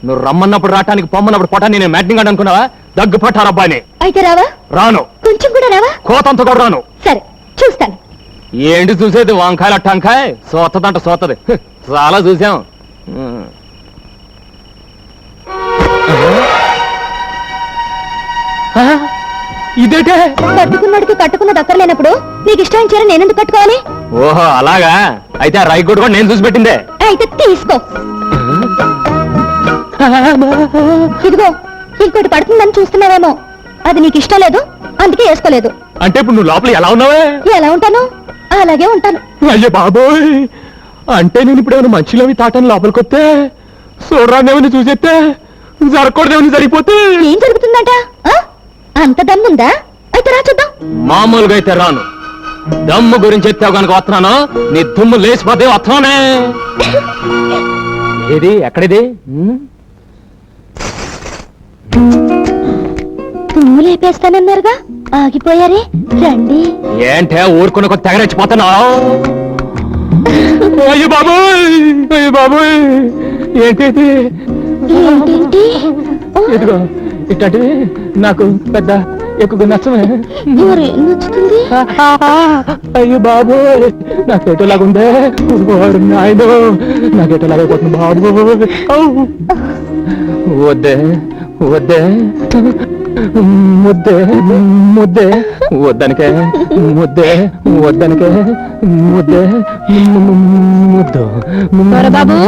నువ్వు రమ్మన్నప్పుడు రావటానికి పొమ్మన్నప్పుడు పొటాన్ని నేను మ్యాటింగ్ అనుకున్నావా? దగ్గు పట్టారు అబ్బాయిని. అయితే రావా? రాను. కొంచెం కూడా రావా? కోతంత కూడా రాను. సరే చూస్తాను. ఏంటి చూసేది? వంకాయలు అట్టంకాయ సోతదంట సోతది. చాలా చూసాం. ఇదేటే కట్టుకున్నాడికి కట్టుకున్న దక్కర్లేనప్పుడు నీకు ఇష్టం చీర నేనెందుకు కట్టుకోవాలి? ఓహో అలాగా. అయితే ఆ రైట్ కూడా నేను చూసి పెట్టిందే. అయితే తీసుకో. ఇదిగో ఇంకోటి పడుతుందని చూస్తున్నావేమో. అది నీకు ఇష్టం లేదు, అందుకే వేసుకోలేదు. అంటే ఇప్పుడు నువ్వు లోపల ఎలా ఉన్నావే? ఎలా ఉంటాను అలాగే ఉంటాను. అయ్యో బాబోయ్, అంటే నేను ఇప్పుడు ఏమైనా మంచిలోవి తాటాను లోపలికి వస్తే చూడరాదేమని చూసేస్తే జరగకూడదేమని జరిగిపోతే ఏం జరుగుతుందట? అంత దమ్ముందా? అయితే రా చూద్దాం. మామూలుగా అయితే రాను. దమ్ము గురించి ఎత్తావు కనుక వస్తున్నాను. నీ దుమ్ము లేచిపోతే వస్తున్నానే. ఏది ఎక్కడిది? దుమ్ము లేపేస్తానన్నారుగా, ఆగిపోయారే. రండి. ఏంటే ఊరుకున్న కొద్ది తెగరెచ్చిపోతున్నావు? అయ్యో బాబోయ్, అయ్యో బాబోయ్, ఏంటి ఏంటేంటి? ఇదిగో ఇట్లాంటివి నాకు పెద్ద ఎక్కువ నచ్చమే. నచ్చుతుంది. అయ్యో బాబోయ్, నాకేటోలాగుందే. నాయన నాకేటోలాగైపోతుంది బాబోయ్. వద్దే వద్దే ముద్దే ముద్దే వద్దనికే ముద్దే వద్దనికే ముద్దే ముద్దు బాబు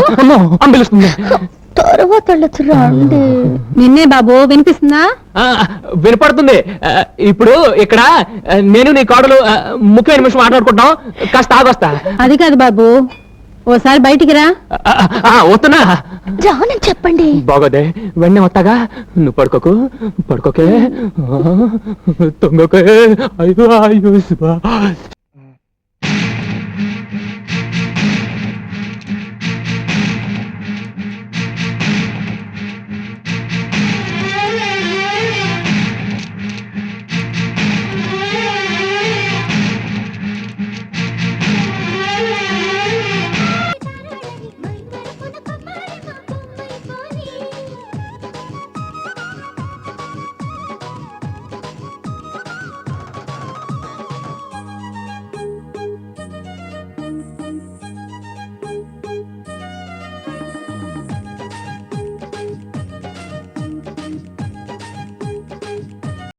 అంబిలుస్తుంది. తర్వాత రండి. నిన్నే బాబు వినిపిస్తుందా? వినపడుతుంది. ఇప్పుడు ఇక్కడ నేను నీ కోడలు ముఖ్యమైన నిమిషం మాట్లాడుకుంటాం. కాస్త ఆగొస్తా. అది కాదు బాబు, ఓసారి బయటికి రా. వస్తున్నా. రానని చెప్పండి. బాగోదే, వెంటనే వస్తాగా. నువ్వు పడుకోకు, పడుకోకే, తొంగకే. అయ్యో అయ్యో